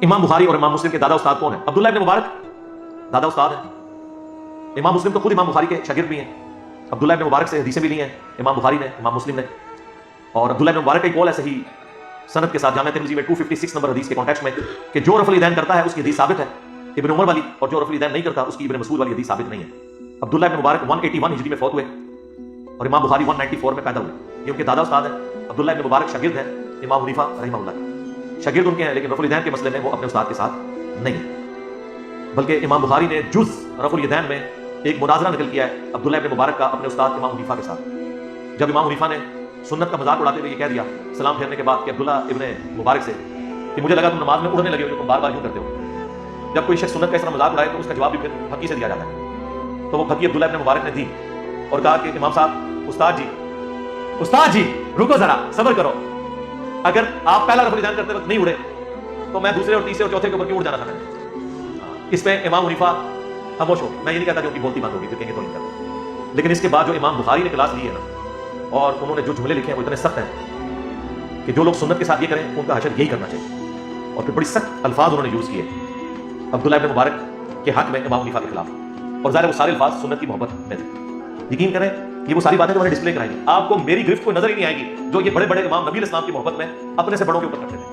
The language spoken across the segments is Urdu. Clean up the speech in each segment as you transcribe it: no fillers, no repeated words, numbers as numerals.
امام بخاری اور امام مسلم کے دادا استاد کون ہیں؟ عبداللہ ابن مبارک دادا استاد ہیں. امام مسلم تو خود امام بخاری کے شاگرد بھی ہیں. عبداللہ ابن مبارک سے حدیثیں بھی لی ہیں امام بخاری نے، امام مسلم نے. اور عبداللہ ابن مبارک کا ایک قول ہے صحیح سند کے ساتھ جامع ترمذی میں 256 نمبر حدیث کے کانٹیکسٹ میں کہ جو رفع الیدین کرتا ہے اس کی حدیث ثابت ہے ابن عمر والی، اور جو رفع الیدین نہیں کرتا اس کی ابن مسعود والی حدیث ثابت نہیں ہے. عبداللہ ابن مبارک 181 ہجری میں فوت ہوئے اور امام بخاری 194 میں پیدا ہوئے. یہ ان کے دادا استاد ہیں. عبداللہ ابن مبارک شاگرد ہیں امام حنیفہ رحمہ اللہ، شاگرد ان کے ہیں، لیکن رفع الیدین کے مسئلے میں وہ اپنے استاد کے ساتھ نہیں ہیں. بلکہ امام بخاری نے جز رفع الیدین میں ایک مناظرہ نقل کیا ہے عبداللہ ابن مبارک کا اپنے استاد امام حنیفہ کے ساتھ. جب امام حنیفہ نے سنت کا مذاق اڑاتے ہوئے یہ کہہ دیا سلام پھیرنے کے بعد کہ عبداللہ ابن مبارک سے کہ مجھے لگا تم نماز میں اڑنے لگے ہو، تم بار بار یوں کرتے ہو. جب کوئی شخص سنت کا اس طرح مذاق اڑائے تو اس کا جواب بھی پھر پھکی سے دیا جاتا ہے. تو وہ پھکی عبداللہ ابن مبارک نے دی اور کہا کہ امام صاحب استاد جی رکو ذرا صبر کرو، اگر آپ پہلا رفع الیدین کرتے وقت نہیں اڑے تو میں دوسرے اور تیسرے اور چوتھے کے اوپر کیوں اڑ جانا تھا. اس پہ امام حنیفہ خاموش ہو. میں یہ نہیں کہتا کہ ان کی بولتی بند ہوگی پھر کہیں گے تو نہیں کرتا، لیکن اس کے بعد جو امام بخاری نے کلاس لی ہے نا اور انہوں نے جو جملے لکھے ہیں وہ اتنے سخت ہیں کہ جو لوگ سنت کے ساتھ یہ کریں ان کا حشر یہی کرنا چاہیے. اور پھر بڑی سخت الفاظ انہوں نے یوز کیے عبداللہ ابن مبارک کے حق میں امام حنیفہ کے خلاف. اور ظاہر وہ سارے الفاظ سنت کی محبت میں تھے. یقین کریں یہ وہ ساری باتیں جو میں نے ڈسپلے کرائی ہیں آپ کو میری گرفت کوئی نظر ہی نہیں آئے گی جو یہ بڑے بڑے امام نبی علیہ السلام کی محبت میں اپنے سے بڑوں کے اوپر کرتے تھے.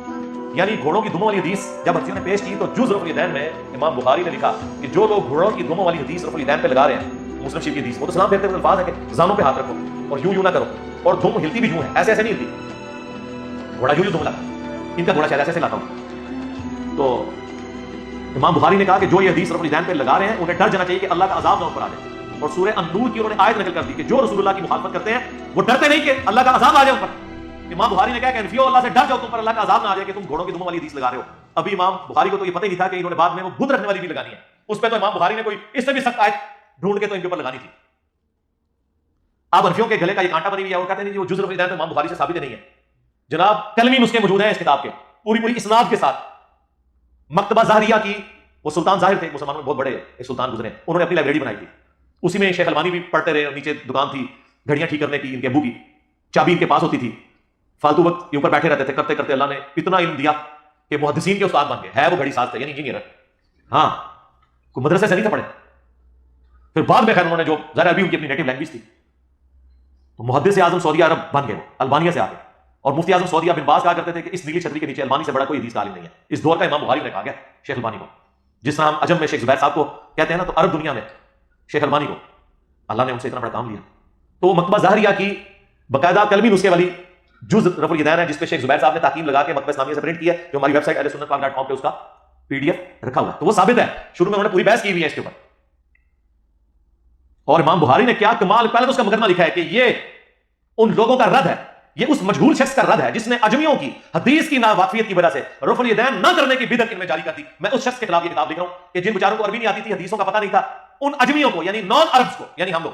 یعنی گھوڑوں کی دموں والی حدیث جب حدیثوں نے پیش کی تو جز رفع الیدین میں امام بخاری نے لکھا کہ جو لوگ گھوڑوں کی دموں والی حدیث رفع الیدین پہ لگا رہے ہیں، مسلم شریف کی حدیث، وہ تو سلام پھیرتے ہوئے الفاظ ہے کہ زانوں پہ ہاتھ رکھو اور یوں نہ کرو، اور دم ہلتی بھی یوں ہے، ایسے نہیں ہلتی، گھوڑا یوں دم لاتا، ان کا گھوڑا شاید ایسے لاتا ہوں. تو امام بخاری نے کہا کہ جو یہ حدیث رفع الیدین پہ لگا رہے ہیں انہیں ڈر جانا چاہیے کہ اللہ کا عذاب نہ ان پر آ جائے. اور سورہ النور کی انہوں نے آیت نقل کر دی کہ جو رسول اللہ کی مخالفت کرتے ہیں وہ ڈرتے نہیں کہ اللہ کا عذاب آ جائے ان پر. امام بخاری نے کہا کہ انفیو اللہ سے ڈر جاؤ تم پر اللہ کا عذاب نہ آ جائے کہ تم گھوڑوں کی دموں والی حدیث لگا رہے ہو. ابھی امام بخاری کو تو یہ پتہ ہی نہیں تھا کہ انہوں نے بعد میں وہ بت رکھنے والی بھی لگانی ہے. اس پہ تو امام بخاری نے کوئی اس سے بھی سخت آیت ڈھونڈ کے تو ان کے اوپر لگانی تھی. آپ انفیوں کے گلے کا یہ کانٹا بنی ہوئی ہے، وہ کہتے ہیں کہ وہ جز رفع الیدین تو امام بخاری سے ثابت نہیں ہے. جناب کلمی نسخے موجود ہیں اس کتاب کے پوری اسناد کے ساتھ. مکتبہ ظاہریہ کی وہ سلطان ظاہر تھے مسلمانوں میں بہت بڑے ایک سلطان گزرے، انہوں نے اپنی لائبریری بنائی تھی. اسی میں شیخ البانی بھی پڑھتے رہے اور نیچے دکان تھی گھڑیاں ٹھیک کرنے کی، ان کے ابو کی چابی ان کے پاس ہوتی تھی. فالتو وقت کے اوپر بیٹھے رہتے تھے، کرتے کرتے اللہ نے اتنا علم دیا کہ محدثین کے استاد بن گئے. ہے وہ گھڑی ساز تھے یعنی انجینئر، ہاں کوئی مدرسے سے نہیں تھے پڑھے. پھر بعد میں خیر انہوں نے جو ظاہر عربی ان کی اپنی نیٹو لینگویج تھی تو محدث اعظم سعودی عرب بن گئے البانیہ سے آ کے. اور مفتی اعظم سعودیہ بن باز کہا کرتے تھے کہ اس نیلی چھتری کے نیچے البانی سے بڑا کوئی حدیث کا عالم نہیں ہے. اس دور کا امام بخاری نے کہا گیا شیخ البانی کو، جس طرح ہم عجم میں شیخ زبیر صاحب کو کہتے ہیں نا، تو عرب دنیا میں شیخ البانی کو اللہ نے ان سے اتنا بڑا کام لیا. تو مکتبہ ظاہریہ کی باقاعدہ کلمی نسخے والی جز رفع الیدین ہے جس پہ شیخ زبیر صاحب نے تحقیم لگا کے مکتبہ اسلامیہ سے پرنٹ کیا ہے، جو ہماری ویب سائٹ ahlsunnatpاک.com پہ اس کا PDF رکھا ہوا ہے. تو وہ ثابت ہے، شروع میں انہوں نے پوری بحث کی ہوئی ہے اس کے اوپر. اور امام بخاری نے کیا کمال، پہلے تو اس کا مقدمہ لکھا ہے کہ یہ ان لوگوں کا رد ہے، یہ اس مجہول شخص کا رد ہے جس نے اجمیوں کی حدیث کی ناواقفیت کی وجہ سے رفع الیدین نہ کرنے کی بدعت ان میں جاری کر دی. میں اس شخص کے خلاف یہ کتاب لکھ رہا ہوں کہ جن بیچاروں کو عربی نہیں آتی تھی، حدیثوں کا پتہ نہیں تھا، ان اجمیوں کو یعنی نان عربز کو، یعنی ہم لوگ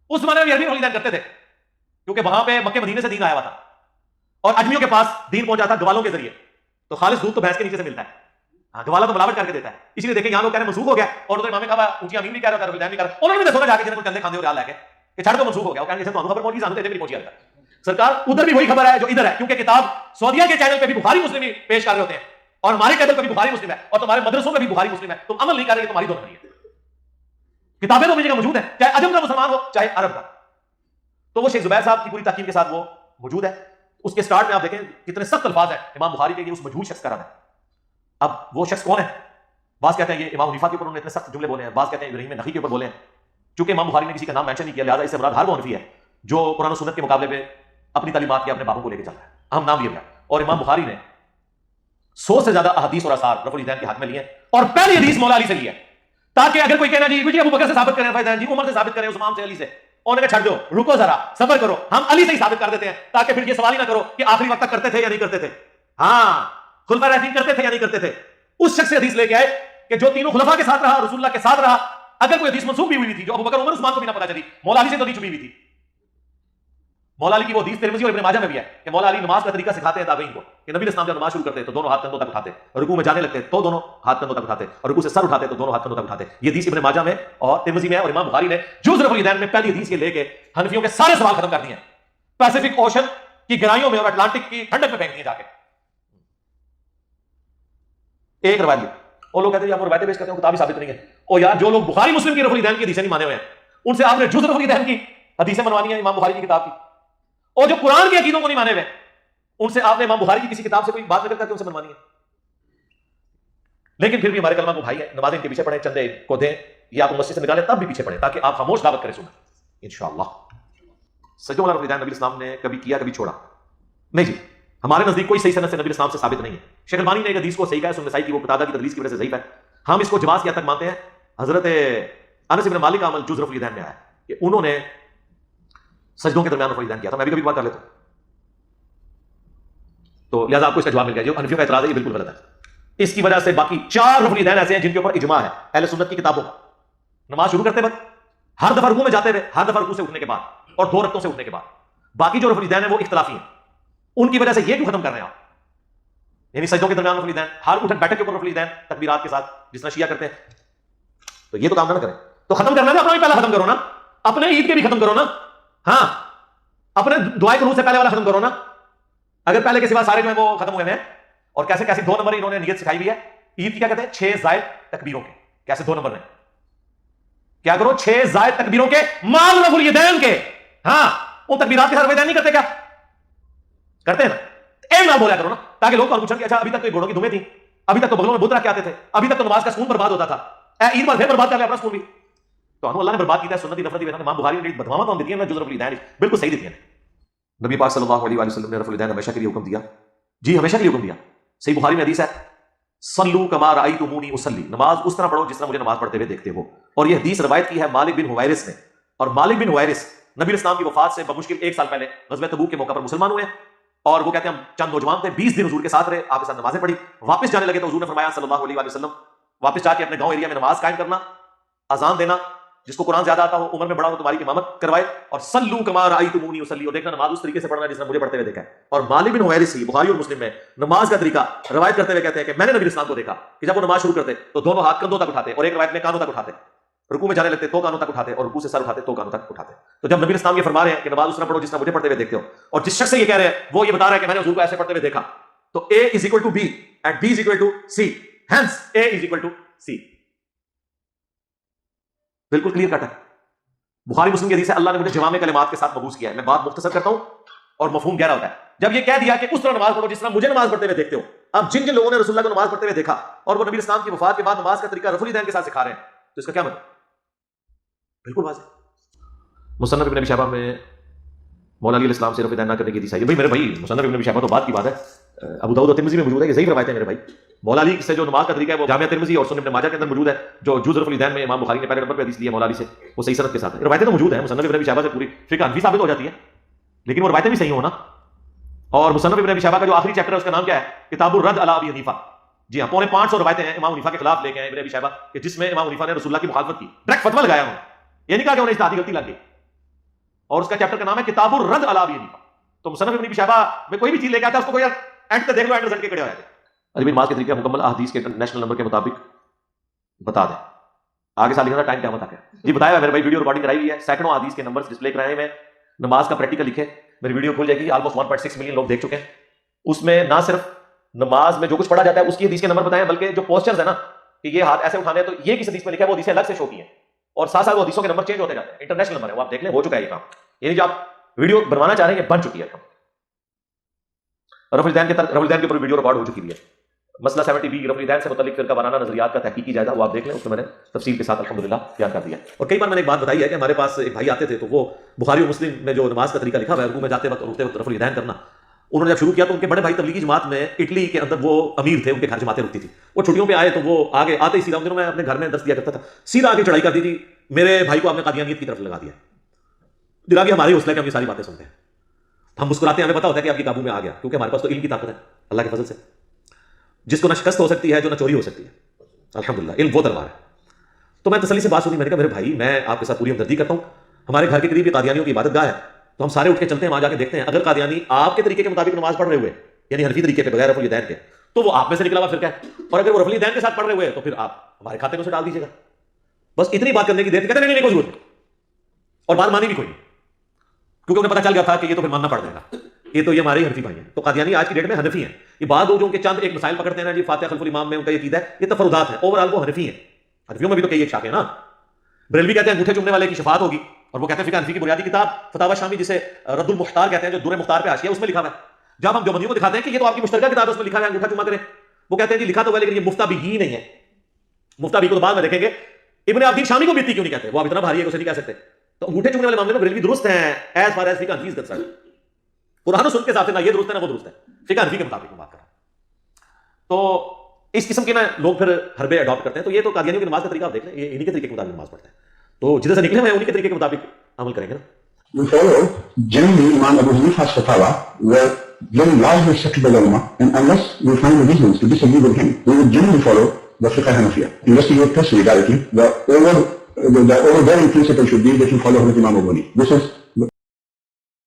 اس زمانے میں عربی رفع الیدین کرتے تھے کیونکہ وہاں پہ مکے مدینے سے دین آیا ہوا تھا اور اجمیوں کے پاس دین پہنچا تھا گوالوں کے ذریعے. تو خالص دودھ تو بھینس کے نیچے سے ملتا ہے، ہاں گوالا تو ملاوٹ کر کے دیتا ہے. اسی لیے دیکھیں یہاں لوگ کہہ رہے ہیں منسوخ ہو گیا اور ادھر امام کعبہ اونچی امین بھی کہہ رہا ہے، رفع الیدین بھی کہہ رہا ہے. انہوں نے بھی دیکھا جا کے جنہیں کوئی کندھے کھاندے اور لے کے کہ چھڑ تو منسوخ ہو گیا. وہ کہیں گے تو خبر پہنچی سانو تے نہیں پہنچی ہے سرکار. ادھر بھی وہی خبر ہے جو ادھر ہے، کیونکہ کتاب سعودیہ کے چینل پہ بھی بخاری مسلم ہی پیش کر رہے ہوتے ہیں اور ہمارے چینل پہ بھی بخاری مسلم ہے اور تمہارے مدرسوں میں بھی بخاری مسلم ہے. تم عمل نہیں کر رہے، تمہاری دونوں ہے. کتابیں تو مجھے موجود ہیں چاہے عجم کا مسلمان ہو چاہے عرب کا. تو وہ شیخ زبیر صاحب کی پوری تحقیق کے ساتھ وہ موجود ہے. اس کے سٹارٹ میں آپ دیکھیں کتنے سخت الفاظ ہیں امام بخاری کے، یہ اس مجہول شخص کا رد ہے. اب وہ شخص کون ہے؟ بعض کہتے ہیں یہ امام حنیفہ کے اوپر انہوں نے اتنے سخت جملے بولے ہیں، بعض کہتے ہیں ابراہیم نخعی کے اوپر بولے ہیں. چونکہ امام بخاری نے کسی کا نام مینشن نہیں کیا لہٰذا اس سے مراد ہر وہ حنفی ہے جو قرآن و سنت کے مقابلے پہ اپنی تعلیمات کے اپنے بابوں کو لے کے چل رہا ہے. اہم نام یہ ہے. اور امام بخاری نے 100 سے زیادہ احادیث اور آثار رفع الیدین کے حق میں لیے ہیں اور پہلی حدیث مولا علی سے لی ہے تاکہ اگر کوئی کہنا جی ابو بکر سے ثابت کریں، رفع جی عمر سے ثابت کریں، عثمان سے، علی سے، انہوں نے کہا چھڑ دو، رکو ذرا صبر کرو، ہم علی سے ہی ثابت کر دیتے ہیں تاکہ پھر یہ سوال ہی نہ کرو کہ آخری وقت تک کرتے تھے یا نہیں کرتے تھے. ہاں خلفاء راشدین کرتے تھے یا نہیں کرتے تھے. اس شخص سے حدیث لے کے آئے کہ جو تینوں خلفاء کے ساتھ رہا، رسول اللہ کے ساتھ رہا. اگر کوئی حدیث منسوخ بھی ہوئی تھی جو ابو بکر عمر عثمان کو بھی نہ پتہ چلی، مولا علی سے تو نہیں چھپی ہوئی تھی. مولا علی کی وہ حدیث ترمذی اور ابن ماجہ میں بھی ہے کہ مولا علی نماز کا طریقہ سکھاتے ہیں تابعین کو کہ نبی اسلام جب نماز شروع کرتے تو دونوں ہاتھ کندھوں تک اٹھاتے، رکوع میں جانے لگتے تو دونوں ہاتھ کندھوں تک اٹھاتے، اور رکوع سے سر اٹھاتے تو دونوں ہاتھ کندھوں تک اٹھاتے. یہ حدیث ابن ماجہ میں اور ترمذی میں ہے. اور امام بخاری نے جز رفع الیدین میں پہلی حدیث یہ لے کے حنفیوں کے سارے سوال ختم کر دیے ہیں، پیسفک اوشن کی گہرائیوں میں اور اٹلانٹک کی ٹھنڈک میں پھینک دیے جا کے. ایک روایت بھی اور لوگ کہتے ہیں آپ روایتیں پیش کرتے ہیں کتاب ہی ثابت نہیں ہے. او یار جو لوگ بخاری مسلم کی رفع الیدین کی حدیثیں نہیں مانے ہوئے ہیں ان سے آپ نے جز رفع الیدین کی حدیثیں منوانی ہیں امام بخاری کی کتاب کی. اور جو قرآن کے عقیدوں کو نہیں مانے ہوئے ان سے آپ نے امام بخاری کی کسی کتاب سے کوئی بات نکل کر کے ان سے منوانی ہے. لیکن پھر بھی ہمارے کلمہ کو بھائی ہے, نمازیں ان کے پیچھے پڑھیں, چندے کو دیں یا آپ مسجد سے نکالیں تب بھی پیچھے پڑھیں تاکہ آپ خاموش دعوت کریں سنیں انشاءاللہ. سجدوں والا رفع الیدین نبی اسلام نے کبھی کیا کبھی چھوڑا نہیں جی. ہمارے نزدیک کوئی صحیح سند سے نبی اسلام سے ثابت نہیں ہے. شیخ البانی نے ایک حدیث کو صحیح کہا ہے سنن نسائی کی, وہ قتادہ کی تدلیس کی وجہ سے ضعیف ہے. ہم اس کو جواز کی حد تک مانتے ہیں. حضرت انس بن مالک کا عمل جز رفع الیدین میں آیا ہے کہ انہوں نے سجدوں کے درمیان رفع الیدین کیا تھا. میں بھی کبھی بات کر لیتا ہوں تو لہٰذا آپ کو اس کا جواب مل گیا. جو حنفیوں کا اعتراض ہے یہ بالکل غلط ہے. اس کی وجہ سے باقی 4 رفع الیدین ایسے ہیں جن کے اوپر اجماع ہے اہل سنت کی کتابوں کا. نماز شروع کرتے وقت, ہر دفعہ رکوع میں جاتے ہوئے, ہر دفعہ رکوع سے اٹھنے کے بعد اور 2 رکعتوں سے اٹھنے کے بعد. باقی جو رفع الیدین ہیں وہ اختلافی ہیں. ان کی وجہ سے یہ کیوں ختم کر رہے ہیں آپ؟ یعنی سجدوں کے درمیان رفع الیدین, ہر اٹھک بیٹھک کے اوپر رفع الیدین تکبیرات کے ساتھ جس طرح شیعہ کرتے ہیں, تو یہ تو کام نہ کریں. تو ختم کرنا ہے اپنا بھی پہلا ختم کرو نا, اپنے عید کے بھی ختم کرو نا. ہاں اپنے دعائے قنوت سے پہلے والا ختم کرو نا. اگر پہلے کے سوا سارے جو ہیں وہ ختم ہوئے ہیں اور کیسے کیسے 2 نمبر انہوں نے نیت سکھائی ہوئی ہے. عید کی کیا کہتے ہیں 6 زائد تکبیروں کے, کیسے 2 نمبر ہیں کیا کرو 6 زائد تکبیروں کے مال رفع الیدین کے. ہاں وہ تکبیرات کے ساتھ رفع الیدین نہیں کرتے کیا کرتے ہیں نا. ایک نام بولا کرو نا تاکہ لوگ پوچھیں کہ اچھا ابھی تک تو گھوڑوں کی دمیں تھیں, ابھی تک تو بغلوں میں بت رکھ کے آتے تھے, ابھی تک تو نماز کا سکون برباد ہوتا تھا, عید پر پھر برباد کر لیا اپنا سکون بھی. تو ہم اللہ نے برباد کیا ہے سنت نفرت. امام بخاری نے بدعامت ہم دیتی ہے جز رفع الیدین بالکل صحیح دیتی ہے. نبی پاک صلی اللہ علیہ وسلم نے رفع الیدین ہمیشہ کے لیے حکم دیا. جی ہمیشہ کے لیے حکم دیا. صحیح بخاری میں حدیث ہے صلو کما رأیتمونی اصلی, نماز اس طرح پڑھو جس طرح مجھے نماز پڑھتے ہوئے دیکھتے ہو. اور یہ حدیث روایت کی ہے مالک بن حویرث نے, اور مالک بن حویرث نبی اسلام کی وفات سے بمشکل 1 سال پہلے غزوہ تبوک کے موقع پر مسلمان ہوئے. اور وہ کہتے ہیں ہم چند نوجوان تھے, 20 دن حضور کے ساتھ رہے, آپ کے ساتھ نمازیں پڑھی, واپس جانے لگے تو حضور نے فرمایا صلی اللہ علیہ وسلم واپس جا کے اپنے گاؤں ایریا میں نماز قائم کرنا, اذان دینا, جس کو قرآن زیادہ آتا ہو عمر میں بڑا ہو تمہاری امامت کروائے, اور صلو کما رأیتمونی اصلی, اور دیکھنا نماز اس طریقے سے پڑھنا جس نے مجھے پڑھتے ہوئے دیکھا ہے. اور مالک بن حویرث بخاری اور مسلم میں نماز کا طریقہ روایت کرتے ہوئے کہتے ہیں کہ میں نے نبی اسلام کو دیکھا کہ جب وہ نماز شروع کرتے تو دونوں ہاتھ کندھوں تک اٹھاتے, اور ایک روایت میں کانوں تک اٹھاتے, رکوع میں جانے لگتے تو کانوں تک اٹھاتے, اور رکوع سے سر اٹھاتے تو کانوں تک اٹھاتے. تو جب نبی اسلام یہ فرما رہے ہیں کہ نماز اس طرح پڑھو جس طرح مجھے پڑھتے ہوئے دیکھتے ہو, اور جس شخص سے یہ کہہ رہے ہیں وہ یہ بتا رہا ہے کہ میں نے حضور کو ایسے پڑھتے ہوئے دیکھا, تو A is equal to B and B is equal to C, hence A is equal to C. بالکل کلیئر کٹ ہے. بخاری مسلم کی حدیث ہے اللہ نے مجھے جوامع کلمات کے ساتھ مبعوث کیا ہے. میں بات مختصر کرتا ہوں اور مفہوم گہرا ہوتا ہے. جب یہ کہہ دیا کہ اس طرح نماز پڑھو جس طرح مجھے نماز پڑھتے ہوئے دیکھتے ہو, اب جن جن لوگوں نے رسول اللہ کو نماز پڑھتے ہوئے دیکھا اور وہ نبی اسلام کی وفات کے بعد نماز کا طریقہ رفع الیدین کے ساتھ سکھا رہے ہیں, تو اس کا کیا مطلب؟ بالکل واضح. مصنف ابن ابی شیبہ میں مولا علی علیہ السلام سے رفع الیدین نہ کرنے کی حدیث ہے. بھائی میرے بھائی مصنف ابن ابی شیبہ تو بات کی بات ہے, ابو داؤد اور ترمذی میں موجود ہے, یہ ضعیف روایت ہے میرے بھائی. مولا علی سے جو نماز کا طریقہ ہے وہ جامعہ ترمذی اور سنن ابن ماجہ کے اندر موجود ہے, جو جز رفع الیدین میں امام بخاری نے پہلے نمبر پہ حدیث لی ہے مولا علی سے, وہ صحیح سند کے ساتھ ہے. روایتیں تو موجود ہیں, مصنف ابن ابی شیبہ سے پوری فقہ حنفی ثابت ہو جاتی ہے, لیکن وہ روایتیں بھی صحیح ہوں نا. اور مصنف ابن ابی شیبہ کا جو آخری چیپٹر ہے اس کا نام کیا ہے؟ کتاب الرد علی ابی حنیفہ. جی ہاں, 550 روایتیں ہیں امام حنیفہ کے خلاف لے کے ہیں ابن ابی شیبہ کہ جس میں امام حنیفہ نے رسول اللہ کی مخالفت کی, ڈائریکٹ فتویٰ لگایا انہوں نے, یہ نہیں کہا کہ انہیں اجتہادی غلطی لگ گئی. اور اس کا چیپٹر کا نام ہے کتاب الرد علی ابی حنیفہ. تو مصنف ابن ابی شیبہ میں کوئی بھی چیز لے کے آتا ہے اس کو کوئی اینڈ تک دیکھ لو, اینڈ رزلٹ کے کڑے ہو جاتے ہیں. علی بن نماز کے طریقے مکمل احادیث کے انٹرنیشنل نمبر کے مطابق بتا دیں. آگے سال لکھنا ٹائم قیامت تک ہے. جی بتایا ہے میرے بھائی, ویڈیو ریکارڈنگ کرائی ہوئی ہے, سینکڑوں احادیث کے نمبرز ڈسپلے کرائے ہیں. نماز کا پریکٹیکل لکھے, میری ویڈیو کھل جائے گی, آلموسٹ 1.6 ملین لوگ دیکھ چکے ہیں. اس میں نہ صرف نماز میں جو کچھ پڑھا جاتا ہے اس کی حدیث کے نمبر بتائیں, بلکہ جو پوسچرز ہیں نا کہ یہ ہاتھ ایسے اٹھانے ہیں, تو یہ کس حدیث میں لکھا ہے وہ حدیثیں الگ سے شو کی ہیں, اور ساتھ ساتھ وہ حدیثوں کے نمبر چینج ہوتے جاتے ہیں. انٹرنیشنل نمبر ہے وہ, آپ دیکھ لیں, ہو چکا ہے یہ کام. یعنی جو آپ ویڈیو بنوانا چاہ رہے ہیں یہ بن چکی ہے. رفع الیدین کے اوپر ویڈیو ریکارڈ ہو چکی ہے. مسئلہ 70B رفع الیدین سے متعلق فرقہ وارانہ نظریات کا تحقیقی جائزہ, وہ آپ دیکھ لیں, اس میں نے تفصیل کے ساتھ الحمدللہ بیان کر دیا. اور کئی بار میں نے ایک بات بتائی ہے کہ ہمارے پاس ایک بھائی آتے تھے, تو وہ بخاری اور مسلم میں جو نماز کا طریقہ لکھا ہوا ہے رکوع میں جاتے وقت اور اٹھتے وقت رفع الیدین کرنا, انہوں نے جب شروع کیا تو ان کے بڑے بھائی تبلیغی جماعت میں اٹلی کے اندر وہ امیر تھے, ان کے گھر جماعتیں رکتی تھی. وہ چھٹیوں پہ آئے تو وہ آگے آتے ہی سیدھا, ان دنوں میں اپنے گھر میں درس دیا کرتا تھا, سیدھا آگے چڑھائی کر دی تھی, میرے بھائی کو آپ نے قادیانیت کی طرف لگا دیا. جناب یہ ہماری حوصلہ ہے کہ ہم یہ ساری باتیں سنتے ہیں, ہم مسکراتے ہیں, ہمیں پتا ہوتا ہے کہ آپ کی قابو میں آ گیا, کیونکہ ہمارے پاس تو علم کی طاقت ہے اللہ کے فضل سے, جس کو نہ شکست ہو سکتی ہے, جو نہ چوری ہو سکتی ہے. الحمدللہ علم وہ تلوار ہے. تو میں تسلی سے بات سنی, میں نے کہا میرے بھائی میں آپ کے ساتھ پوری ہمدردی کرتا ہوں, ہمارے گھر کے قریب یہ قادیانیوں کی عبادت گاہ ہے, تو ہم سارے اٹھ کے چلتے ہیں وہاں جا کے دیکھتے ہیں, اگر قادیانی آپ کے طریقے کے مطابق نماز پڑھ رہے ہوئے, یعنی حنفی طریقے پہ بغیر رفع الیدین کے, تو وہ آپ میں سے نکلا ہوا فرقہ ہے, اور اگر وہ رفع الیدین کے ساتھ پڑھ رہے ہوئے تو پھر آپ ہمارے کھاتے میں سے ڈال دیجیے گا. بس اتنی بات کرنے کی دیر, کہتے نہیں کوئی ضرورت نہیں, اور بات مانی بھی کوئی نہیں, کیونکہ انہیں پتا چل گیا تھا کہ یہ تو پھر ماننا پڑ جائے گا. یہ تو یہ ہمارے ہی حنفی بھائی ہیں. تو قادیانی آج کی ڈیٹ میں حنفی ہیں. یہ بعض لوگ جو ان کے چند ایک مسائل پکڑتے ہیں نا جی فاتحہ خلف الامام میں ان کا یہ عقیدہ ہے, یہ تفردات ہیں. اوور آل وہ حنفی ہیں. حنفیوں میں بھی تو کئی ایک شاخیں ہیں نا. بریلوی کہتے ہیں انگوٹھے چومنے والے کی شفاعت ہوگی, اور وہ کہتے ہیں فقہ حنفی کی بنیادی کتاب فتاوی شامی جسے رد المختار کہتے ہیں, جو در مختار پہ حاشیہ اس میں لکھا ہوا ہے. جب ہم دیوبندیوں کو دکھاتے ہیں کہ یہ تو آپ کی مشترکہ کتاب ہے اس میں لکھا ہے انگوٹھا چوما کریں, وہ کہتے ہیں جی لکھا تو ہوا لیکن یہ مفتابی ہی نہیں ہے. مفتابی کو تو بعد میں دیکھیں گے. ابن عابدین شامی کو بیتی کیوں نہیں کہتے, وہ اب اتنا بھاری ہے اسے نہیں کہہ سکتے. تو انگوٹھے چومنے والے معاملے میں بریلوی درست ہیں ایز فار ایز فقہ حنفی از کنسرنڈ. قرآن و سنت کے حساب سے نہ یہ درست ہے نہ وہ درست ہے, فقہ حنفی کے مطابق میں بات کر رہا ہوں. تو اس قسم کے نا لوگ پھر حربے اڈاپٹ کرتے ہیں. تو یہ تو قادیانیوں کی نماز کا طریقہ آپ دیکھ لیں, یہ انہی کے طریقے کے مطابق نماز پڑھتے ہیں. تو جدھر سے نکلے ہوئے انہی کے طریقے کے مطابق عمل کریں گے نا. We follow generally Imam Abu Hanifa's fatwa were very largely accepted by the ulama, and unless we find the reasons to disagree with him, we would generally follow the fiqh Hanafiya. Investigate personally directly. The overbearing principle should be that you follow Imam Abu Hanifa. This is